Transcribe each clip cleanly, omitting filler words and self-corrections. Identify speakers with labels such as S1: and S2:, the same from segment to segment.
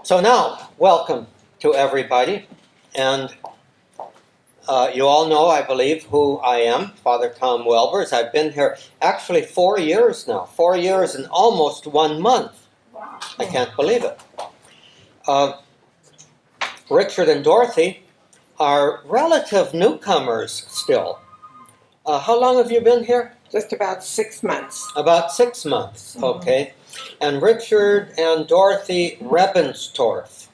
S1: So now, welcome to everybody, and you all know, I believe, who I am, Father Tom Welbers. I've been here actually 4 years now, 4 years and almost 1 month.
S2: Wow.
S1: I can't believe it. Richard and Dorothy are relative newcomers still. How long have you been here?
S2: Just about 6 months.
S1: About 6 months, okay. And Richard and Dorothy Rebenstorf.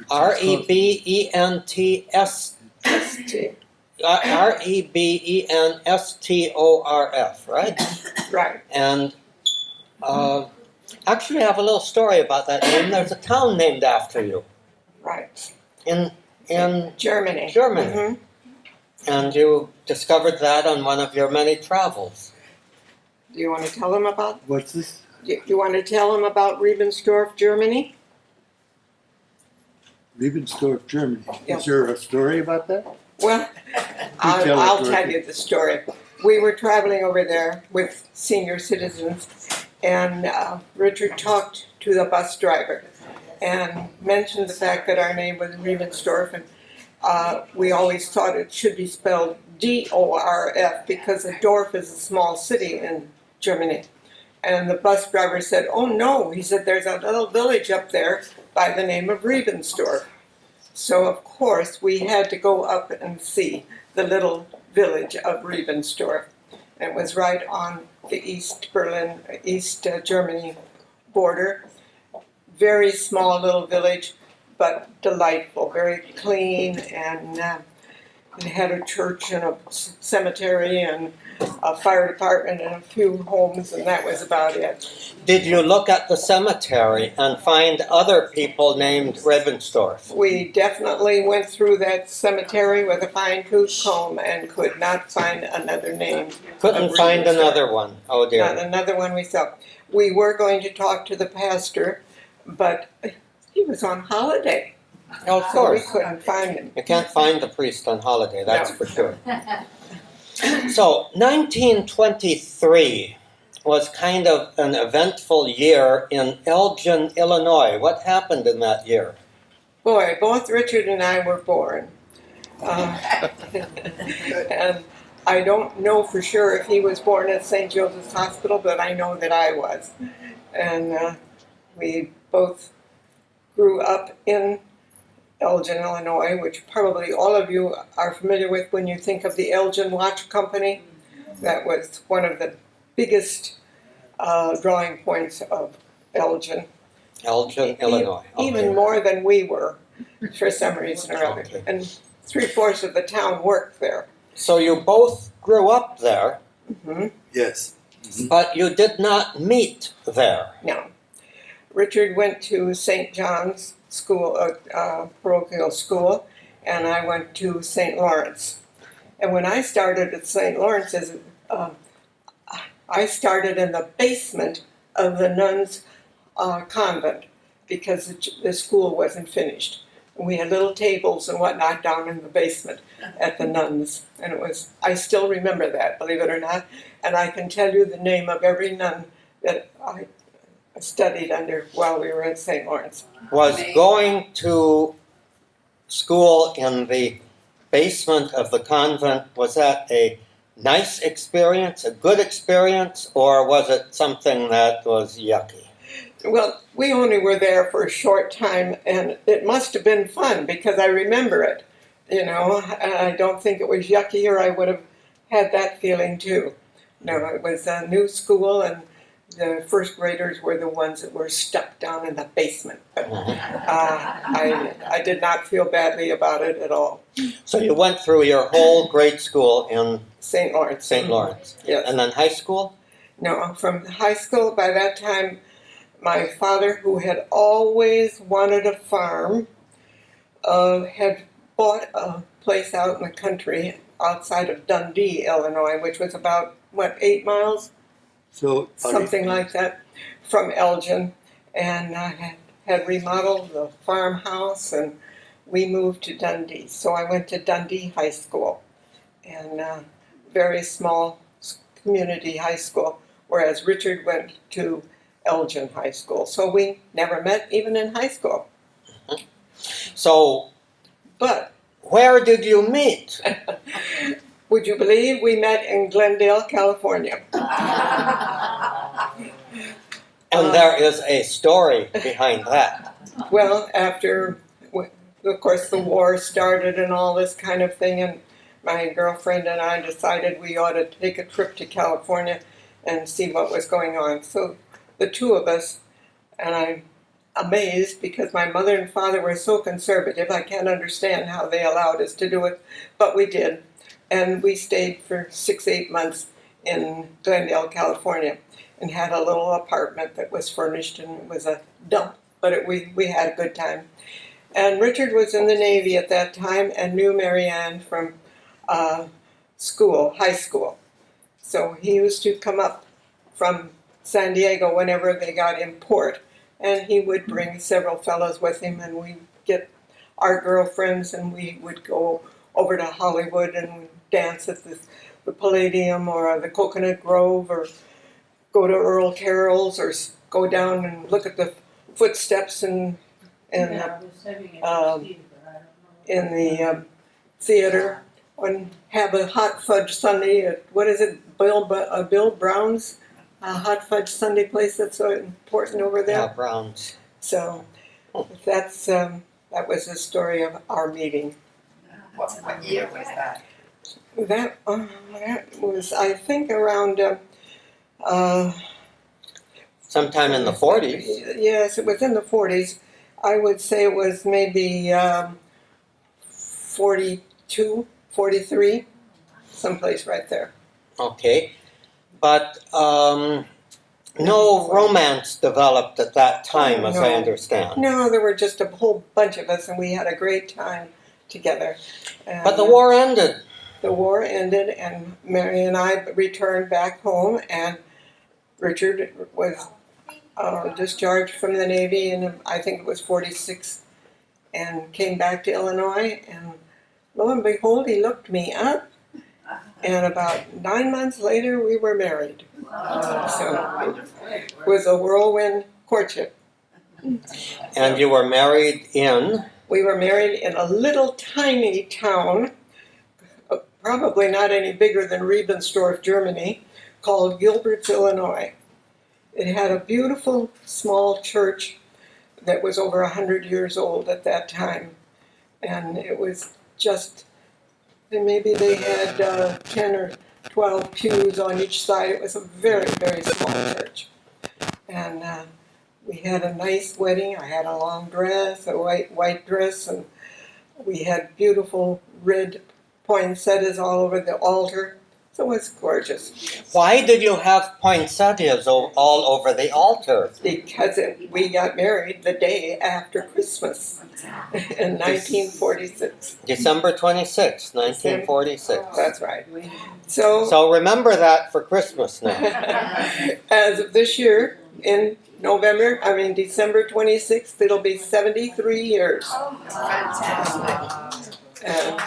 S1: R-E-B-E-N-T-S. R-E-B-E-N-S-T-O-R-F, right?
S2: Right.
S1: And actually I have a little story about that name. There's a town named after you.
S2: Right.
S1: In
S2: Germany.
S1: Germany.
S2: Mm-hmm.
S1: And you discovered that on one of your many travels.
S2: Do you want to tell them about?
S3: What's this?
S2: You want to tell them about Rebenstorf, Germany?
S3: Rebenstorf, Germany.
S2: Yeah.
S3: Is there a story about that?
S2: Well,
S3: tell
S2: I'll
S3: it,
S2: tell
S3: Dorothy.
S2: you the story. We were traveling over there with senior citizens, and Richard talked to the bus driver and mentioned the fact that our name was Rebenstorf, and we always thought it should be spelled D-O-R-F because a Dorf is a small city in Germany. And the bus driver said, "Oh no," he said, "there's a little village up there by the name of Rebenstorf." So of course we had to go up and see the little village of Rebenstorf. It was right on the East Germany border. Very small little village, but delightful, very clean, and it had a church and a cemetery and a fire department and a few homes, and that was about it.
S1: Did you look at the cemetery and find other people named Rebenstorf?
S2: We definitely went through that cemetery with a fine-tooth comb and could not find another name.
S1: Couldn't find another one. Oh
S2: Not
S1: dear.
S2: another one we saw. We were going to talk to the pastor, but he was on holiday,
S1: Oh, of
S2: so we
S1: course.
S2: couldn't find him.
S1: You can't find the priest on holiday, that's
S2: No.
S1: for sure. So, 1923 was kind of an eventful year in Elgin, Illinois. What happened in that year?
S2: Boy, both Richard and I were born. And I don't know for sure if he was born at St. Joseph's Hospital, but I know that I was. And we both grew up in Elgin, Illinois, which probably all of you are familiar with when you think of the Elgin Watch Company. That was one of the biggest drawing points of Elgin.
S1: Elgin, Illinois.
S2: Even
S1: Okay.
S2: more than we were, for some reason or other.
S1: Okay.
S2: And 3/4 of the town worked there.
S1: So you both grew up there,
S2: Hmm.
S3: Yes.
S1: but you did not meet there.
S2: No. Richard went to St. John's School, parochial school, and I went to St. Lawrence. And when I started at St. Lawrence, I started in the basement of the nuns' convent because the school wasn't finished. And we had little tables and whatnot down in the basement at the nuns. And I still remember that, believe it or not. And I can tell you the name of every nun that I studied under while we were at St. Lawrence.
S1: Was going to school in the basement of the convent, was that a nice experience, a good experience, or was it something that was yucky?
S2: Well, we only were there for a short time, and it must have been fun because I remember it. You know, I don't think it was yucky, or I would have had that feeling too. No, it was a new school, and the first graders were the ones that were stuck down in the basement. But I did not feel badly about it at all.
S1: So you went through your whole grade school in
S2: St. Lawrence.
S1: St. Lawrence.
S2: Yes.
S1: And then high school?
S2: No, from high school, by that time, my father, who had always wanted a farm, had bought a place out in the country outside of Dundee, Illinois, which was about, 8 miles?
S3: So
S2: Something like that, from Elgin. And had remodeled the farmhouse, and we moved to Dundee. So I went to Dundee High School, and very small community high school, whereas Richard went to Elgin High School. So we never met even in high school.
S1: So,
S2: But
S1: where did you meet?
S2: would you believe we met in Glendale, California?
S1: And there is a story behind that.
S2: Well, after, of course, the war started and all this kind of thing, and my girlfriend and I decided we ought to take a trip to California and see what was going on. So the two of us, and I'm amazed because my mother and father were so conservative, I can't understand how they allowed us to do it, but we did. And we stayed for 6-8 months in Glendale, California, and had a little apartment that was furnished, and it was a dump, but we had a good time. And Richard was in the Navy at that time and knew Marianne from school, high school. So he used to come up from San Diego whenever they got in port, and he would bring several fellows with him, and we'd get our girlfriends, and we would go over to Hollywood and dance at the Palladium or the Coconut Grove, or go to Earl Carroll's, or go down and look at the footsteps in the theater, and have a hot fudge sundae at, what is it, Bill Brown's hot fudge sundae place that's so important over there.
S1: Yeah, Browns.
S2: So that's that was the story of our meeting.
S4: What year was that?
S2: That was, I think, around
S1: Sometime in the 40s.
S2: Yes, it was in the 40s. I would say it was maybe 42, 43, someplace right there.
S1: Okay. But no romance developed at that time, as I
S2: No.
S1: understand.
S2: No, there were just a whole bunch of us, and we had a great time together. And
S1: But the war ended.
S2: the war ended, and Mary and I returned back home, and Richard was discharged from the Navy in, I think it was 46, and came back to Illinois, and lo and behold, he looked me up, and about 9 months later, we were married. So it was a whirlwind courtship.
S1: And you were married in?
S2: We were married in a little tiny town, probably not any bigger than Rebenstorf, Germany, called Gilberts, Illinois. It had a beautiful small church that was over 100 years old at that time. And it was just, maybe they had 10 or 12 pews on each side. It was a very, very small church. And we had a nice wedding. I had a long dress, a white dress, and we had beautiful red poinsettias all over the altar. So it was gorgeous.
S1: Why did you have poinsettias all over the altar?
S2: Because we got married the day after Christmas in 1946.
S1: December 26, 1946.
S2: That's right. So
S1: So remember that for Christmas now.
S2: as of this year, in December 26th, it'll be 73 years.
S4: Fantastic.
S2: And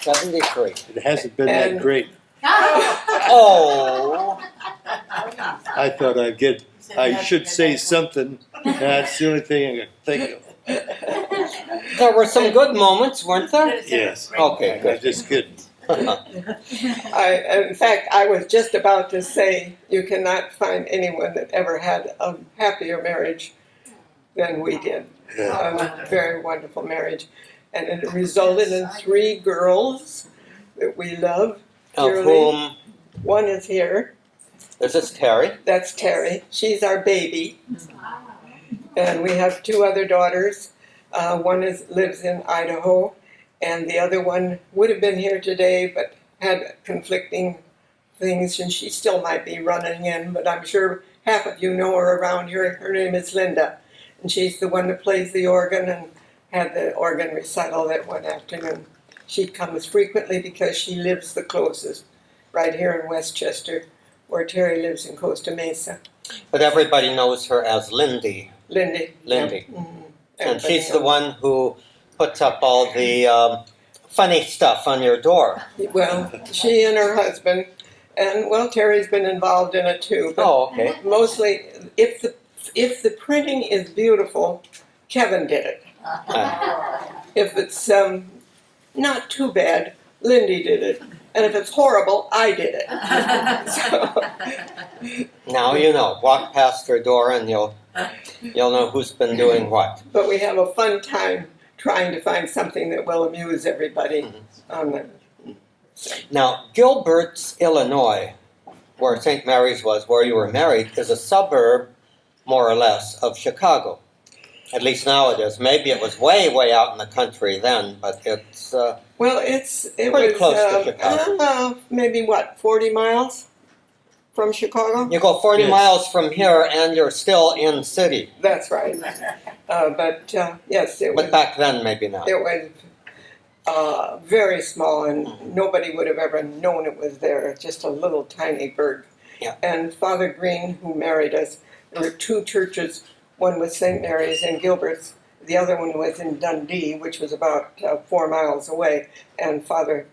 S1: 73.
S3: It hasn't been that
S2: And-
S3: great.
S1: Oh,
S3: I thought I should say something. That's the only thing I can think of.
S1: there were some good moments, weren't there?
S3: Yes.
S1: Okay,
S3: I was
S1: good.
S3: just kidding.
S2: in fact, I was just about to say you cannot find anyone that ever had a happier marriage than we did.
S3: Yeah.
S2: A very wonderful marriage. And it resulted in 3 girls that we love
S1: Of
S2: dearly.
S1: whom,
S2: One is here.
S1: this is Terry.
S2: That's Terry. She's our baby. And we have 2 other daughters. One lives in Idaho, and the other one would have been here today, but had conflicting things, and she still might be running in, but I'm sure half of you know her around here. Her name is Linda, and she's the one that plays the organ and had the organ recital that one afternoon. She comes frequently because she lives the closest, right here in Westchester, where Terry lives in Costa Mesa.
S1: But everybody knows her as Lindy.
S2: Lindy.
S1: Lindy.
S2: Yeah. Mhm.
S1: And
S2: Everybody
S1: she's the
S2: knows.
S1: one who puts up all the funny stuff on your door.
S2: Well, she and her husband, And well, Terry's been involved in it too. But
S1: Oh, okay.
S2: mostly, if the printing is beautiful, Kevin did it. If it's not too bad, Lindy did it. And if it's horrible, I did it. So,
S1: Now you know. Walk past her door and you'll know who's been doing what.
S2: but we have a fun time trying to find something that will amuse everybody on the.
S1: Now, Gilbert's, Illinois, where St. Mary's was, where you were married, is a suburb, more or less, of Chicago. At least now it is. Maybe it was way, way out in the country then, but it's
S2: Well, it
S1: pretty
S2: was
S1: close to Chicago.
S2: Maybe 40 miles from Chicago.
S1: You go 40
S3: Yes.
S1: miles from here and you're still in city.
S2: That's right. But yes, it
S1: But
S2: was.
S1: back then, maybe not.
S2: It was very small, and nobody would have ever known it was there. Just a little tiny burg.
S1: Yeah.
S2: And Father Green, who married us, there were two churches. One was St. Mary's and Gilbert's. The other one was in Dundee, which was about 4 miles away. And Father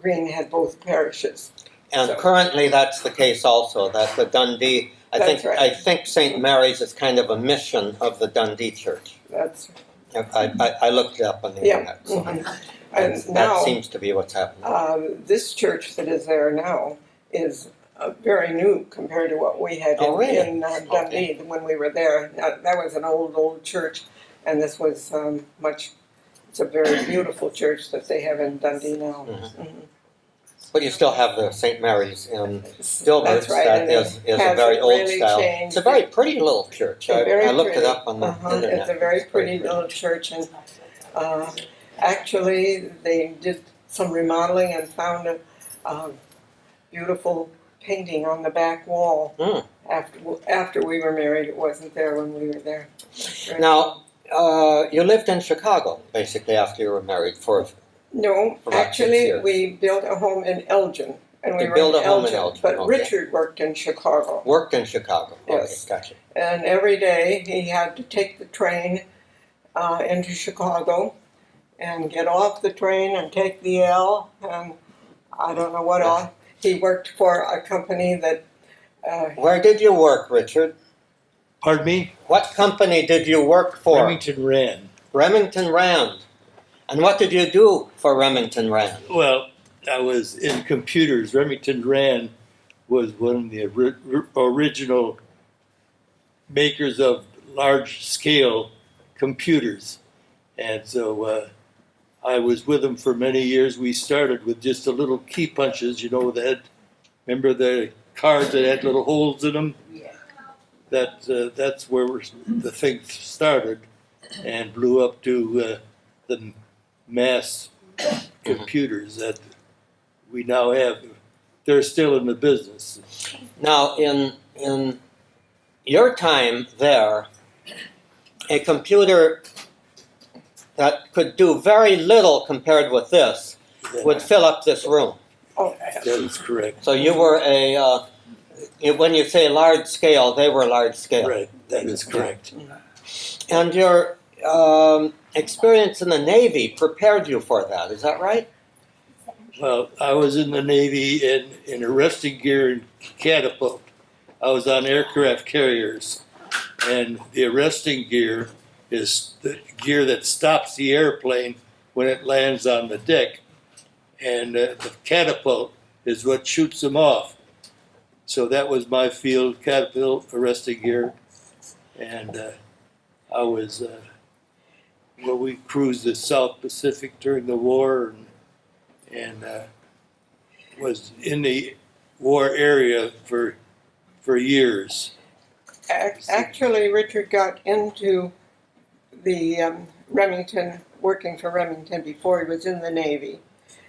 S2: Green had both parishes.
S1: And
S2: So-
S1: currently, that's the case also. That the Dundee,
S2: That's right.
S1: I think St. Mary's is kind of a mission of the Dundee Church.
S2: That's
S1: I looked it up on the
S2: yeah.
S1: internet. So
S2: Mhm.
S1: that
S2: And now
S1: seems to be what's happening.
S2: this church that is there now is very new compared to what we had
S1: Oh, really?
S2: in Dundee when we were there. That was an old church, and this was it's a very beautiful church that they have in Dundee now.
S1: Mhm.
S2: Mhm.
S1: But you still have the St. Mary's in Gilbert's.
S2: That's right,
S1: That
S2: and
S1: is
S2: it
S1: a very
S2: hasn't
S1: old
S2: really
S1: style.
S2: changed.
S1: It's a very pretty little church.
S2: Very
S1: I looked it
S2: pretty.
S1: up on the internet.
S2: It's a very
S1: It's
S2: pretty little church, and actually they did some remodeling and found a beautiful painting on the back wall.
S1: Mm.
S2: After we were married, it wasn't there when we were there. Very
S1: Now, you lived in Chicago, basically, after you were married for
S2: No,
S1: For about 6
S2: actually,
S1: years.
S2: we built a home in Elgin, and we
S1: You
S2: were
S1: built
S2: in
S1: a home in
S2: Elgin.
S1: Elgin,
S2: But
S1: okay.
S2: Richard worked in Chicago,
S1: worked in Chicago.
S2: Yes.
S1: Okay, gotcha.
S2: and every day he had to take the train into Chicago, and get off the train and take the L, and I don't know what all. He worked for a company that.
S1: Where did you work, Richard?
S3: Pardon me?
S1: What company did you work for?
S3: Remington Rand.
S1: Remington Rand. And what did you do for Remington Rand?
S3: Well, I was in computers. Remington Rand was one of the original makers of large-scale computers. And so I was with them for many years. We started with just the little key punches, remember the cards that had little holes in them?
S4: Yeah.
S3: That's where the thing started and blew up to the mass computers that we now have. They're still in the business.
S1: Now, in your time there, a computer that could do very little compared with this would fill up this room.
S2: Oh,
S3: That is correct.
S1: So you were when you say large scale, they were large scale.
S3: Right, that is correct.
S1: And your experience in the Navy prepared you for that, is that right?
S3: Well, I was in the Navy in arresting gear and catapult. I was on aircraft carriers, and the arresting gear is the gear that stops the airplane when it lands on the deck, and the catapult is what shoots them off. So that was my field, catapult arresting gear, and I was. We cruised the South Pacific during the war, and was in the war area for years.
S2: Actually, Richard got into the Remington, working for Remington before he was in the Navy.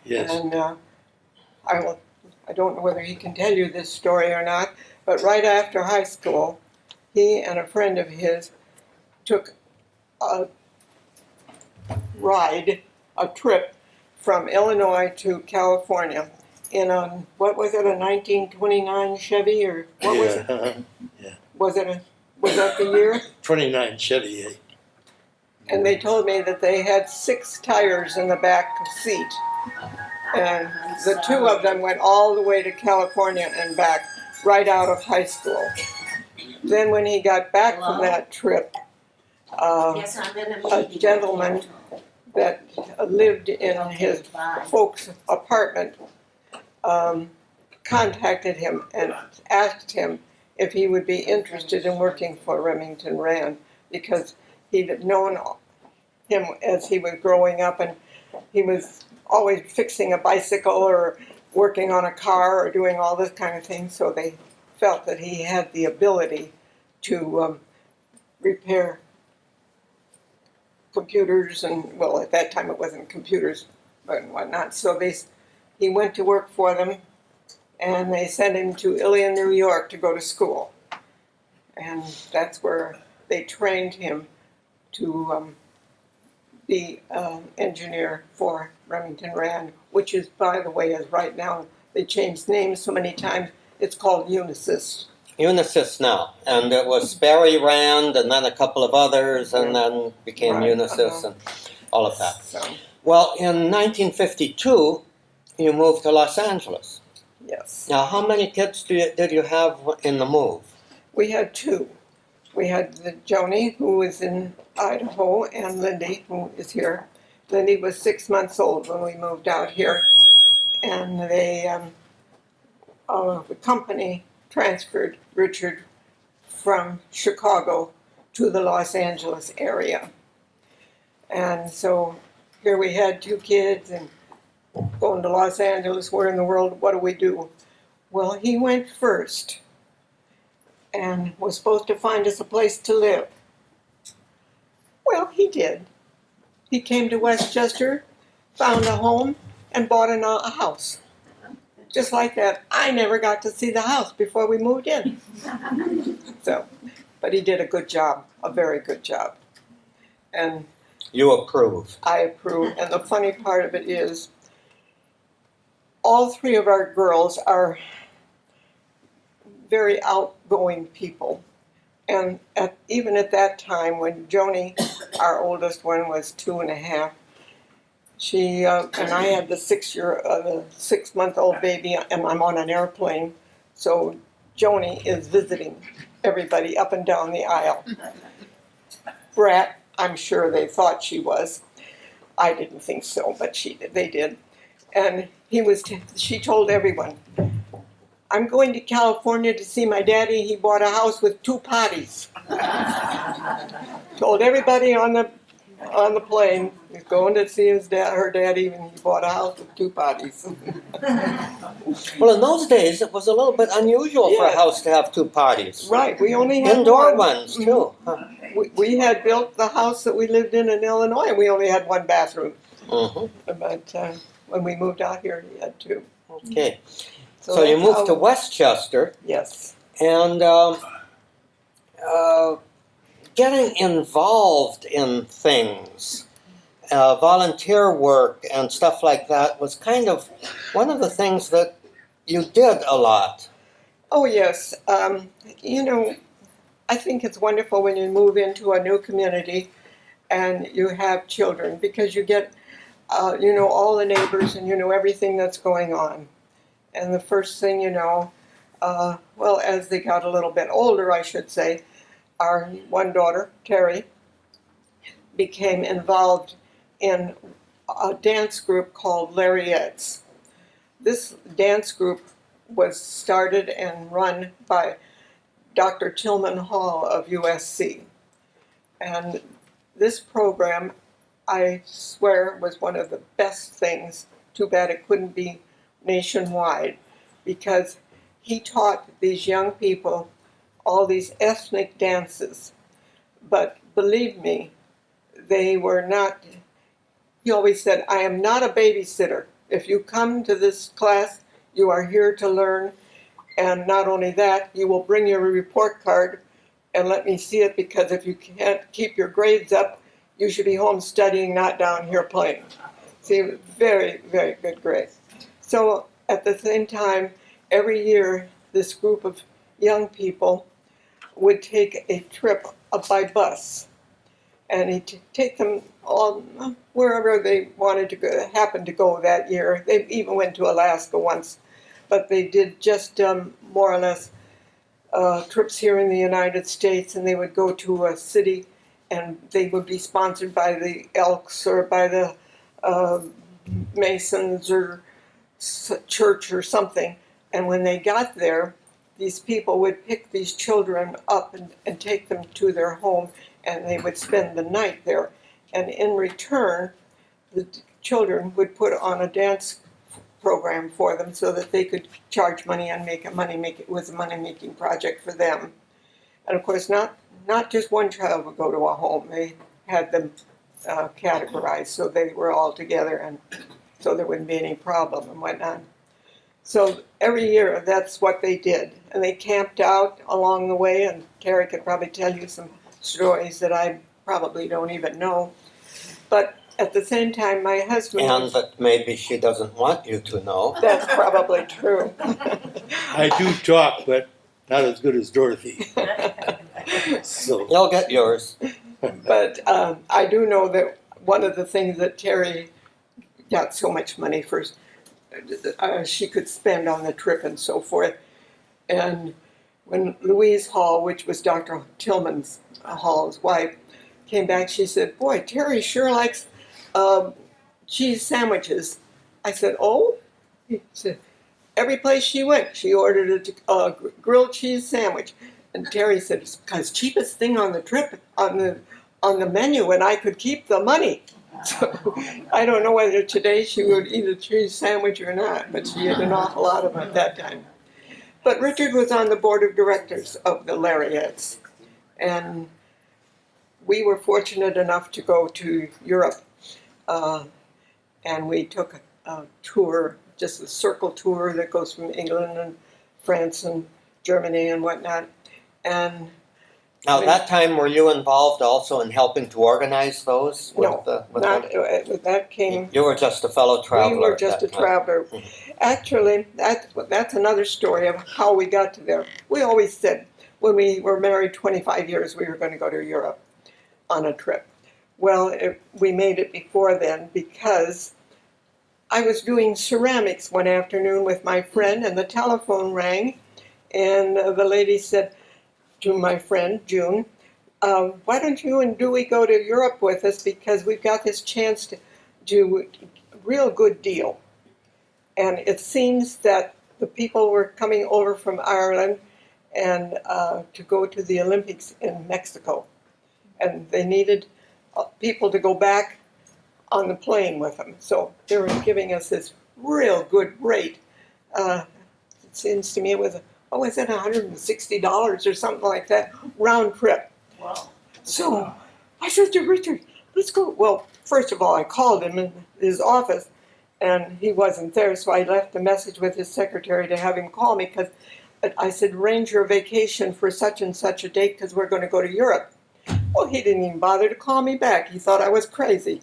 S3: Yes.
S2: And I don't know whether he can tell you this story or not, but right after high school, he and a friend of his took a trip from Illinois to California in a, what was it, a 1929 Chevy, or what was it? Was that the year?
S3: 29 Chevy.
S2: And they told me that they had 6 tires in the back seat. And the two of them went all the way to California and back right out of high school. Then when he got back from that trip, a gentleman that lived in his folks' apartment contacted him and asked him if he would be interested in working for Remington Rand, because he'd known him as he was growing up, and he was always fixing a bicycle or working on a car or doing all this kind of thing, so they felt that he had the ability to repair computers, and well, at that time it wasn't computers and whatnot, so he went to work for them, and they sent him to Ilion, New York to go to school, and that's where they trained him to be engineer for Remington Rand, which is, by the way, as right now, they changed names so many times, it's called Unisys.
S1: Unisys now, and it was Sperry Rand, and then a couple of others, and then became
S2: Right,
S1: Unisys and all of that.
S2: So,
S1: Well, in 1952, you moved to Los Angeles.
S2: yes.
S1: Now, how many kids did you have in the move?
S2: We had two. We had the Joni, who was in Idaho, and Lindy, who is here. Lindy was 6 months old when we moved out here, and the company transferred Richard from Chicago to the Los Angeles area. And so here we had two kids, and going to Los Angeles, where in the world, what do we do? Well, he went first and was supposed to find us a place to live. Well, he did. He came to Westchester, found a home, and bought a house. Just like that. I never got to see the house before we moved in. So, but he did a good job, a very good job. And
S1: You approve.
S2: I approve. And the funny part of it is, all three of our girls are very outgoing people. And even at that time, when Joni, our oldest one, was 2.5, she and I had the 6-month-old baby, and I'm on an airplane. So Joni is visiting everybody up and down the aisle. Brat, I'm sure they thought she was. I didn't think so, but they did. And she told everyone, I'm going to California to see my daddy. He bought a house with 2 potties. Told everybody on the plane he's going to see her daddy, and he bought a house with 2 potties.
S1: Well, in those days, it was a little bit unusual for a
S2: Yes.
S1: house to have 2 parties.
S2: Right, we only had
S1: Indoor
S2: one.
S1: ones, too. Huh.
S2: We had built the house that we lived in Illinois, and we only had 1 bathroom.
S1: Mm-hmm.
S2: But when we moved out here, we had 2.
S1: Okay. So you
S2: that's
S1: moved
S2: how-
S1: to Westchester,
S2: Yes.
S1: and getting involved in things, volunteer work and stuff like that was kind of one of the things that you did a lot.
S2: Oh, yes. I think it's wonderful when you move into a new community and you have children, because you get, all the neighbors, and you know everything that's going on. And the first thing you know, as they got a little bit older, I should say, our one daughter, Terry, became involved in a dance group called Larriettes. This dance group was started and run by Dr. Tillman Hall of USC. And this program, I swear, was one of the best things. Too bad it couldn't be nationwide, because he taught these young people all these ethnic dances. But believe me, they were not, he always said, I am not a babysitter. If you come to this class, you are here to learn. And not only that, you will bring your report card and let me see it, because if you can't keep your grades up, you should be home studying, not down here playing. See, very, very good grades. So at the same time, every year, this group of young people would take a trip by bus. and he'd take them all wherever they wanted to go, happened to go that year. They even went to Alaska once, but they did just more or less trips here in the United States, and they would go to a city, and they would be sponsored by the Elks or by the Masons or church or something. And when they got there, these people would pick these children up and take them to their home, and they would spend the night there. And in return, the children would put on a dance program for them so that they could charge money and it was a money-making project for them. And of course, not just one child would go to a home. They had them categorized so they were all together, and so there wouldn't be any problem and whatnot. So every year, that's what they did. And they camped out along the way, and Terry could probably tell you some stories that I probably don't even know. But at the same time, my husband...
S1: And that maybe she doesn't want you to know.
S2: That's probably true.
S3: I do talk, but not as good as Dorothy. So
S1: You'll get yours.
S2: But I do know that one of the things that Terry got so much money for, she could spend on the trip and so forth. And when Louise Hall, which was Dr. Tillman's Hall's wife, came back, she said, "Boy, Terry sure likes cheese sandwiches." I said, "Oh?" He said, "Every place she went, she ordered a grilled cheese sandwich." And Terry said, "It's the cheapest thing on the trip, on the menu, and I could keep the money." So I don't know whether today she would eat a cheese sandwich or not, but she ate an awful lot of them at that time. But Richard was on the board of directors of the Larriettes, and we were fortunate enough to go to Europe, and we took a tour, just a circle tour that goes from England and France and Germany and whatnot. And
S1: Now, at that time, were you involved also in helping to organize those?
S2: no, that came.
S1: You were just a fellow traveler.
S2: We were just a
S1: at that time.
S2: traveler. Actually, that's another story of how we got to there. We always said when we were married 25 years we were going to go to Europe on a trip. Well, we made it before then because I was doing ceramics one afternoon with my friend, and the telephone rang, and the lady said to my friend, June, "Why don't you and Dewey go to Europe with us, because we've got this chance to do a real good deal." And it seems that the people were coming over from Ireland and to go to the Olympics in Mexico. And they needed people to go back on the plane with them. So they were giving us this real good rate. It seems to me it was, is it $160 or something like that, round trip.
S4: Wow.
S2: So I said to Richard, "Let's go." Well, first of all, I called him in his office, and he wasn't there, so I left a message with his secretary to have him call me, because I said, "Arrange your vacation for such and such a date, because we're going to go to Europe." Well, he didn't even bother to call me back. He thought I was crazy.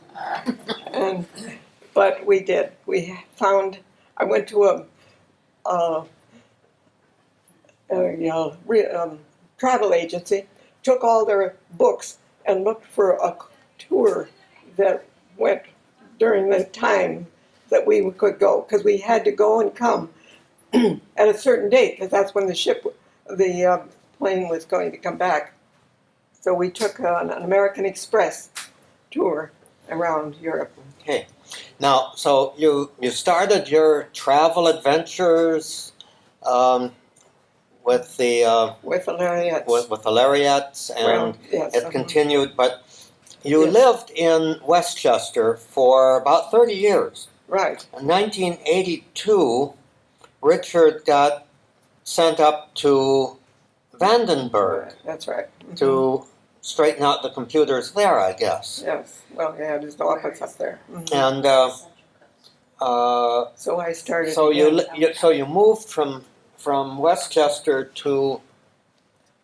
S2: But we did. I went to a travel agency, took all their books, and looked for a tour that went during the time that we could go, because we had to go and come at a certain date, because that's when the plane was going to come back. So we took an American Express tour around Europe.
S1: Okay. Now, so you started your travel adventures with the
S2: Larriettes.
S1: with the Larriettes, and
S2: Yes,
S1: it continued. But you lived in Westchester for about 30 years.
S2: Right.
S1: In 1982, Richard got sent up to Vandenberg
S2: That's right.
S1: to straighten out the computers there, I guess.
S2: Yes. Well, yeah, there's no office up there. Mhm.
S1: And
S2: So I started.
S1: so
S2: again.
S1: you moved from Westchester to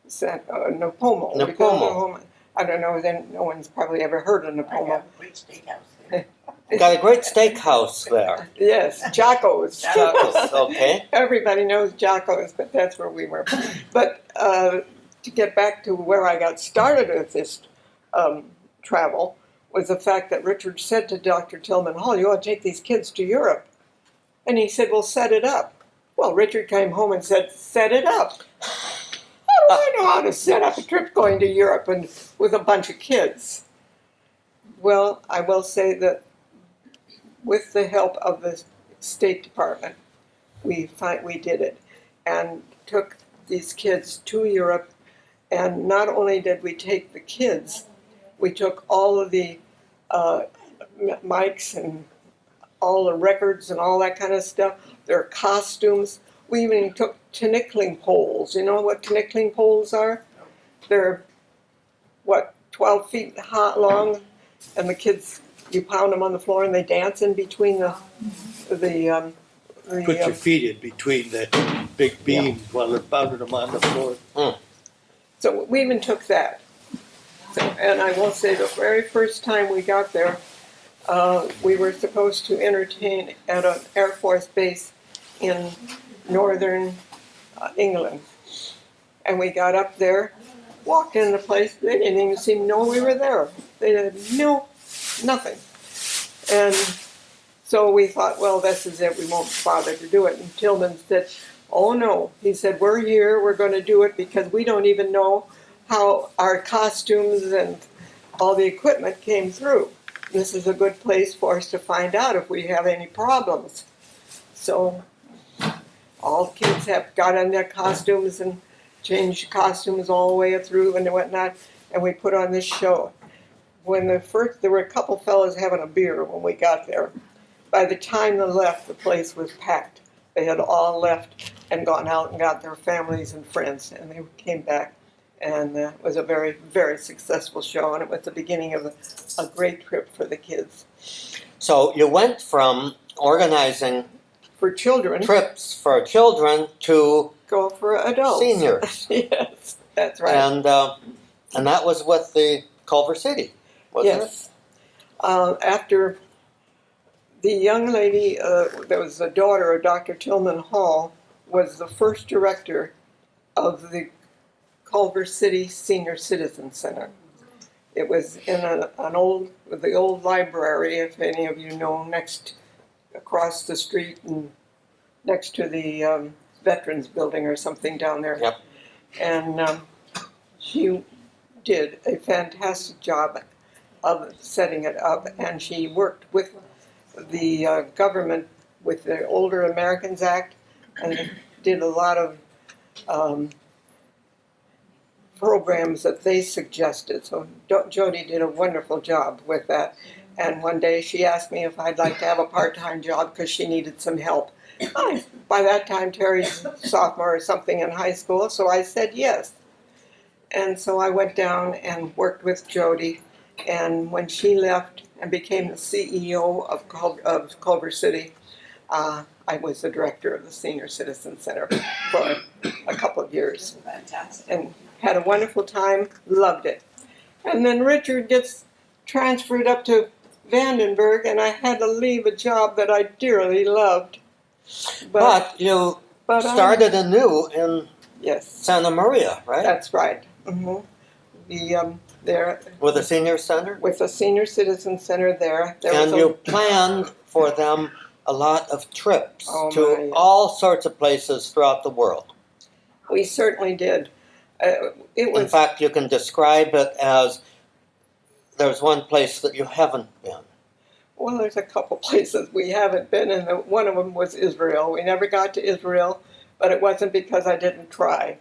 S2: Napomo. We go to
S1: Napomo.
S2: I don't know. Then no one's probably ever heard of
S4: I
S2: Napomo.
S4: have a great steakhouse there.
S1: got a great steakhouse there.
S2: Yes, Jocko's.
S1: Jocko's, okay.
S2: Everybody knows Jocko's, but that's where we were. But to get back to where I got started with this travel was the fact that Richard said to Dr. Tillman Hall, "You ought to take these kids to Europe." And he said, "Well, set it up." Well, Richard came home and said, "Set it up." How do I know how to set up a trip going to Europe and with a bunch of kids? Well, I will say that with the help of the State Department, we did it and took these kids to Europe. And not only did we take the kids, we took all of the mics and all the records and all that kind of stuff, their costumes. We even took tinikling poles. You know what tinikling poles are? They're, 12 feet long, and the kids, you pound them on the floor and they dance in between
S3: Put your feet in between the big beams while they're pounding them on the floor.
S2: So we even took that. So, and I will say the very first time we got there, we were supposed to entertain at an Air Force base in northern England. And we got up there, walked in the place, they didn't even seem to know we were there. They had nothing. And so we thought, well, this is it, we won't bother to do it. And Tillman said, "Oh no," he said, "we're here, we're going to do it because we don't even know how our costumes and all the equipment came through. This is a good place for us to find out if we have any problems." So all the kids have got on their costumes and changed costumes all the way through and whatnot, and we put on this show. There were a couple fellas having a beer when we got there. By the time they left, the place was packed. They had all left and gone out and got their families and friends, and they came back. And it was a very, very successful show, and it was the beginning of a great trip for the kids.
S1: So you went from organizing
S2: For children,
S1: trips for children to
S2: go for adults.
S1: seniors.
S2: Yes, that's right.
S1: And that was with the Culver City, wasn't it?
S2: Yes. After the young lady, that was the daughter of Dr. Tillman Hall, was the first director of the Culver City Senior Citizen Center. It was in the old library, if any of you know, across the street and next to the Veterans Building or something down there.
S1: Yep.
S2: And she did a fantastic job of setting it up, and she worked with the government with the Older Americans Act, and did a lot of programs that they suggested. So Jody did a wonderful job with that. And one day she asked me if I'd like to have a part-time job because she needed some help. By that time, Terry's sophomore or something in high school, so I said yes. And so I went down and worked with Jody. And when she left and became the CEO of Culver City, I was the director of the Senior Citizen Center for a couple of years.
S4: Fantastic.
S2: And had a wonderful time, loved it. And then Richard gets transferred up to Vandenberg, and I had to leave a job that I dearly loved.
S1: But you started anew in
S2: Yes,
S1: Santa Maria, right?
S2: that's right. There
S1: With the senior center?
S2: with the Senior Citizen Center there.
S1: And you planned for them a lot of trips
S2: Oh,
S1: to
S2: my.
S1: all sorts of places throughout the world.
S2: We certainly did. It
S1: In
S2: was
S1: fact, you can describe it as there's one place that you haven't been.
S2: Well, there's a couple places we haven't been, and one of them was Israel. We never got to Israel, but it wasn't because I didn't try.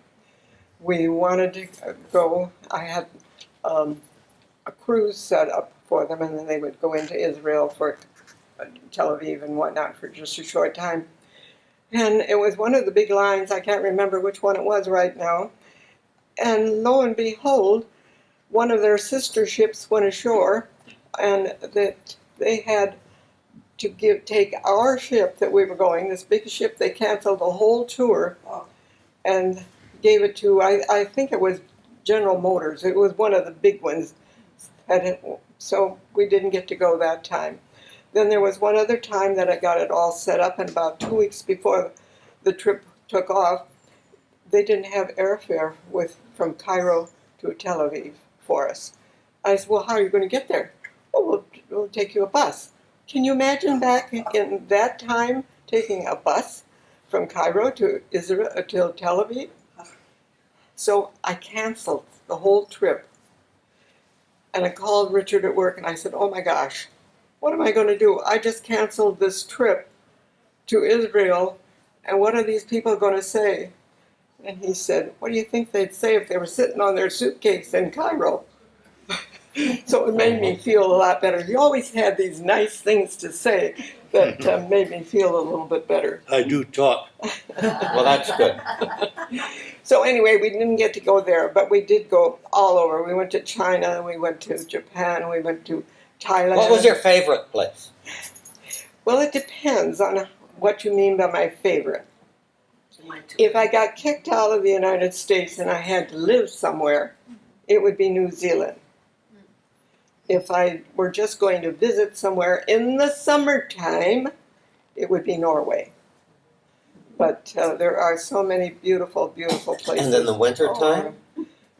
S2: We wanted to go. I had a cruise set up for them, and then they would go into Israel for Tel Aviv and whatnot for just a short time. And it was one of the big lines. I can't remember which one it was right now. And lo and behold, one of their sister ships went ashore, and that they had to take our ship that we were going, this big ship. They canceled the whole tour and gave it to, I think it was General Motors. It was one of the big ones. So we didn't get to go that time. Then there was one other time that I got it all set up, and about 2 weeks before the trip took off, they didn't have airfare from Cairo to Tel Aviv for us. I said, well, how are you going to get there? Oh, we'll take you a bus. Can you imagine back in that time taking a bus from Cairo to Israel to Tel Aviv? So I canceled the whole trip. And I called Richard at work and I said, oh my gosh, what am I going to do? I just canceled this trip to Israel, and what are these people going to say? And he said, what do you think they'd say if they were sitting on their suitcase in Cairo? So it made me feel a lot better. He always had these nice things to say that made me feel a little bit better.
S3: I do talk.
S1: Well, that's good.
S2: So anyway, we didn't get to go there, but we did go all over. We went to China, we went to Japan, we went to Thailand.
S1: What was your favorite place?
S2: Well, it depends on what you mean by my favorite. If I got kicked out of the United States and I had to live somewhere, it would be New Zealand. If I were just going to visit somewhere in the summertime, it would be Norway. But there are so many beautiful, beautiful places.
S1: And in the wintertime?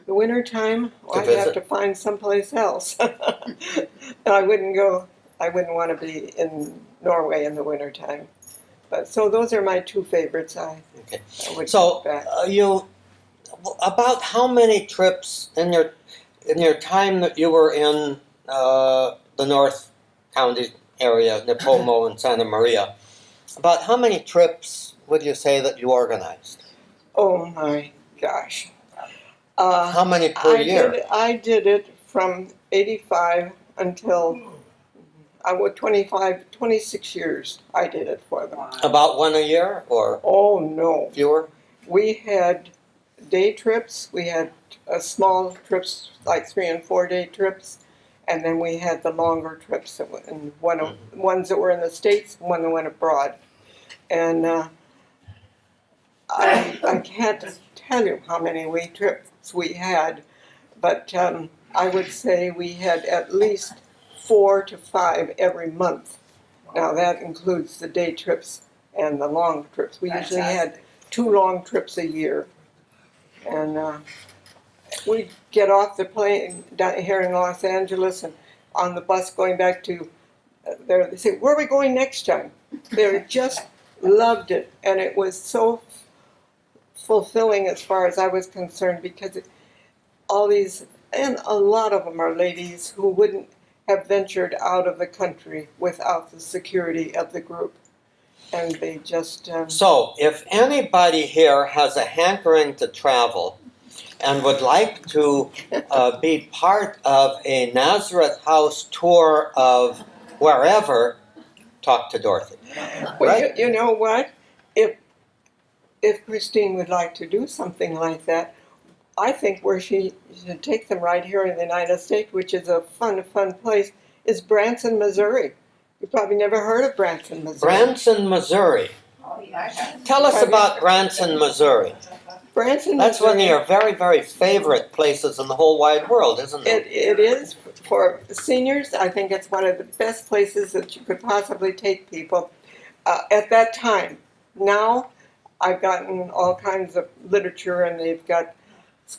S2: The wintertime,
S1: To
S2: I'd have
S1: visit?
S2: to find someplace else. I wouldn't want to be in Norway in the wintertime. But so those are my two favorites. I would
S1: So
S2: go back.
S1: about how many trips in your time that you were in the North County area, Nipomo and Santa Maria, about how many trips would you say that you organized?
S2: Oh my gosh.
S1: How many per year?
S2: I did it from 85 until I was 26 years. I did it for them.
S1: About one a year or
S2: Oh no.
S1: fewer?
S2: We had day trips. We had small trips, like 3 and 4 day trips. And then we had the longer trips, and ones that were in the States, one that went abroad. And I can't tell you how many trips we had, but I would say we had at least 4 to 5 every month. Now that includes the day trips and the long trips. We usually had 2 long trips a year. And we'd get off the plane down here in Los Angeles and on the bus going back to there. They say, where are we going next time? They just loved it. And it was so fulfilling as far as I was concerned, because all these, and a lot of them are ladies who wouldn't have ventured out of the country without the security of the group. And they just...
S1: So, if anybody here has a hankering to travel and would like to be part of a Nazareth house tour of wherever, talk to Dorothy.
S2: Well,
S1: Right?
S2: you know what? If Christine would like to do something like that, I think where she should take them right here in the United States, which is a fun place, is Branson, Missouri. You probably never heard of Branson, Missouri.
S1: Branson, Missouri.
S4: Oh, yeah.
S1: Tell us about Branson, Missouri.
S2: Branson,
S1: That's one of
S2: Missouri,
S1: your very, very favorite places in the whole wide world, isn't it?
S2: it is for seniors. I think it's one of the best places that you could possibly take people at that time. Now, I've gotten all kinds of literature, and they've got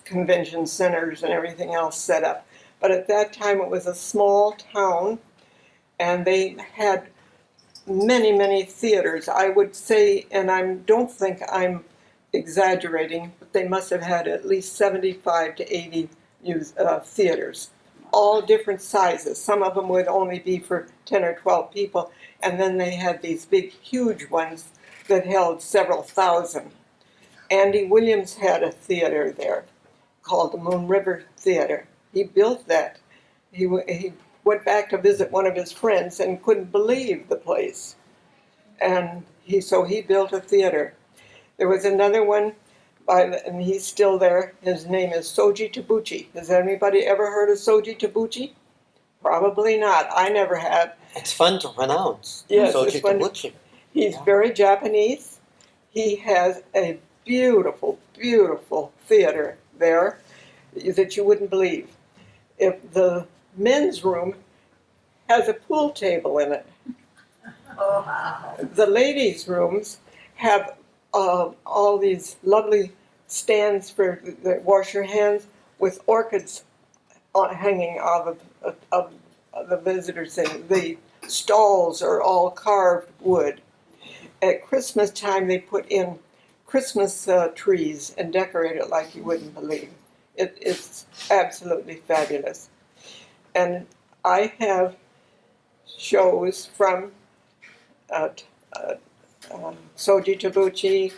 S2: convention centers and everything else set up. But at that time, it was a small town, and they had many, many theaters. I would say, and I don't think I'm exaggerating, but they must have had at least 75 to 80 theaters, all different sizes. Some of them would only be for 10 or 12 people, and then they had these big, huge ones that held several thousand. Andy Williams had a theater there called the Moon River Theater. He built that. He went back to visit one of his friends and couldn't believe the place. And so he built a theater. There was another one, and he's still there. His name is Soji Tabuchi. Has anybody ever heard of Soji Tabuchi? Probably not. I never have.
S1: It's fun to pronounce.
S2: Yes,
S1: Soji
S2: it's fun.
S1: Tabuchi.
S2: He's very Japanese. He has a beautiful, beautiful theater there that you wouldn't believe. If the men's room has a pool table in it. The ladies' rooms have all these lovely stands for wash your hands with orchids hanging of the visitor center. The stalls are all carved wood. At Christmas time, they put in Christmas trees and decorate it like you wouldn't believe. It's absolutely fabulous. And I have shows from Soji Tabuchi.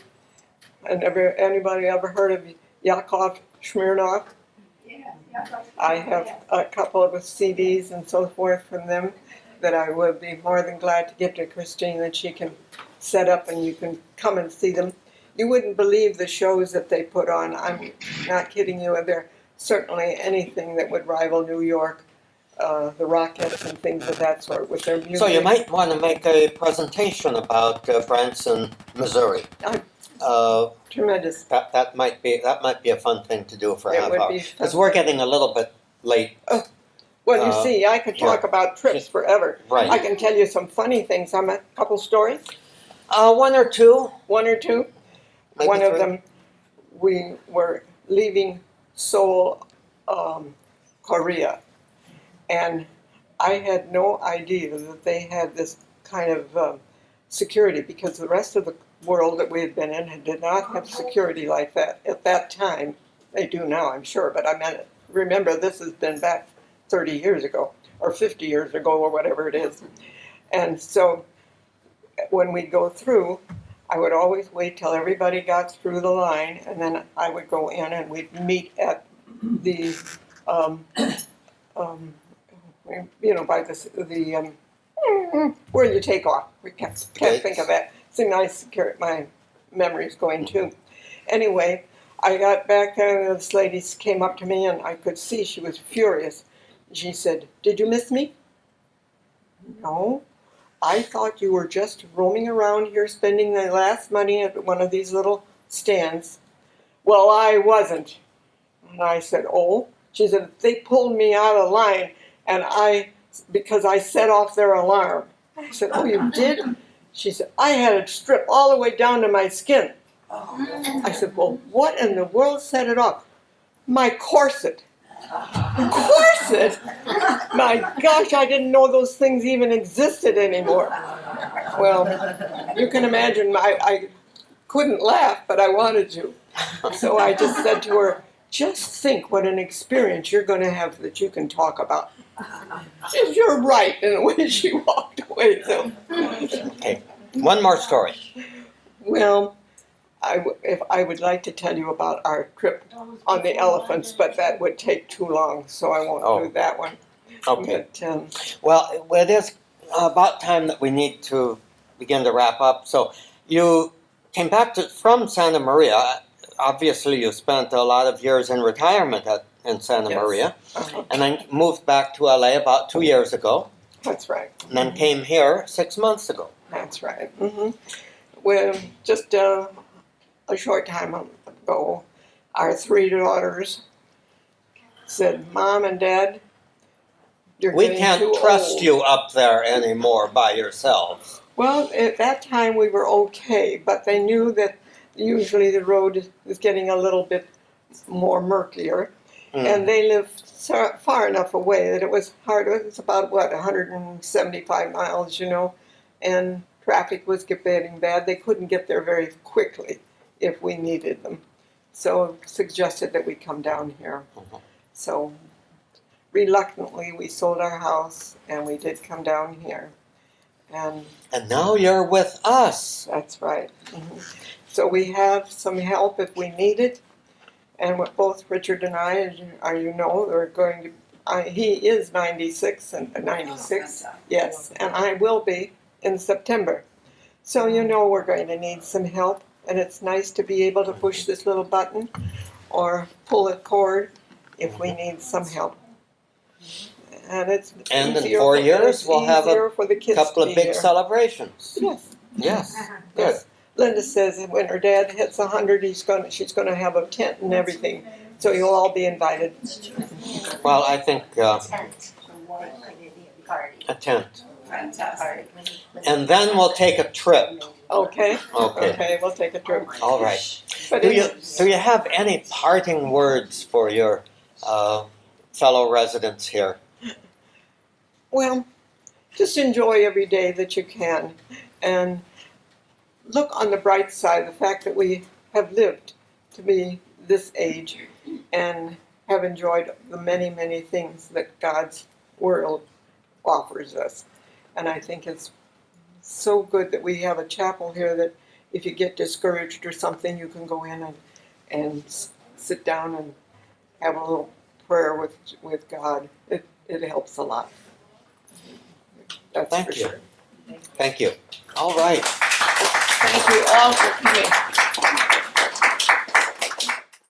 S2: And anybody ever heard of Yakov Smirnov?
S4: Yeah.
S2: I have a couple of CDs and so forth from them that I would be more than glad to give to Christine, that she can set up and you can come and see them. You wouldn't believe the shows that they put on. I'm not kidding you. They're certainly anything that would rival New York, the Rockettes and things of that sort with their music.
S1: So you might want to make a presentation about Branson, Missouri.
S2: Tremendous.
S1: That might be a fun thing to do for a
S2: It
S1: half
S2: would
S1: hour.
S2: be
S1: Because we're getting a little bit late.
S2: Well, you see, I could talk about trips forever.
S1: Right.
S2: I can tell you some funny things. A couple stories.
S1: One or two.
S2: One or two.
S1: Maybe
S2: One of
S1: three.
S2: them, we were leaving Seoul, Korea, and I had no idea that they had this kind of security, because the rest of the world that we had been in did not have security like that at that time. They do now, I'm sure, but I mean, remember, this has been back 30 years ago, or 50 years ago, or whatever it is. And so when we'd go through, I would always wait till everybody got through the line, and then I would go in and we'd meet at the, by the where you take off. We can't think of that. It's a nice, my memory's going too. Anyway, I got back there and this lady came up to me and I could see she was furious. She said, "Did you miss me?" "No. I thought you were just roaming around here spending the last money at one of these little stands." "Well, I wasn't." And I said, "Oh." She said, "They pulled me out of line because I set off their alarm." I said, "Oh, you did?" She said, "I had it stripped all the way down to my skin." I said, "Well, what in the world set it off?" "My corset." Corset? My gosh, I didn't know those things even existed anymore. Well, you can imagine, I couldn't laugh, but I wanted to. So I just said to her, "Just think what an experience you're going to have that you can talk about." She said, "You're right," in the way she walked away. So.
S1: Okay, one more story.
S2: Well, I would like to tell you about our trip on the elephants, but that would take too long, so I won't do that one.
S1: Okay.
S2: But,
S1: Well, it is about time that we need to begin to wrap up. So you came back from Santa Maria. Obviously, you spent a lot of years in retirement in Santa
S2: Yes.
S1: Maria, and then moved back to LA about 2 years ago,
S2: That's right.
S1: and then came here 6 months ago.
S2: That's right. Well, just a short time ago, our three daughters said, "Mom and Dad, you're
S1: We
S2: getting
S1: can't
S2: too
S1: trust
S2: old."
S1: you up there anymore by yourselves.
S2: Well, at that time we were okay, but they knew that usually the road was getting a little bit more murkier, and they lived far enough away that it was hard. It was about, 175 miles, and traffic was getting bad. They couldn't get there very quickly if we needed them. So suggested that we come down here. So reluctantly we sold our house and we did come down here. And
S1: now you're with us.
S2: that's right. So we have some help if we need it. And with both Richard and I, as you know, we're going to, he is 96 and 96, yes, and I will be in September. So we're going to need some help, and it's nice to be able to push this little button or pull a cord if we need some help. And it's
S1: And in
S2: easier
S1: 4
S2: for-
S1: years,
S2: it's
S1: we'll have
S2: easier for the
S1: a
S2: kids
S1: couple
S2: to
S1: of
S2: be
S1: big
S2: here.
S1: celebrations.
S2: Yes.
S1: Yes, good.
S2: Yes. Linda says that when her dad hits 100, she's going to have a tent and everything. So you'll all be invited.
S1: Well, I think a tent. And then we'll take a trip.
S2: Okay.
S1: Okay.
S2: Okay, we'll take a trip.
S1: All right.
S2: But
S1: Do you have any parting words for your fellow residents here?
S2: Well, just enjoy every day that you can and look on the bright side, the fact that we have lived to be this age and have enjoyed the many, many things that God's world offers us. And I think it's so good that we have a chapel here that if you get discouraged or something, you can go in and sit down and have a little prayer with God. It helps a lot. That's
S1: Thank
S2: for
S1: you.
S2: sure.
S1: Thank you. All right.
S2: Thank you all for coming.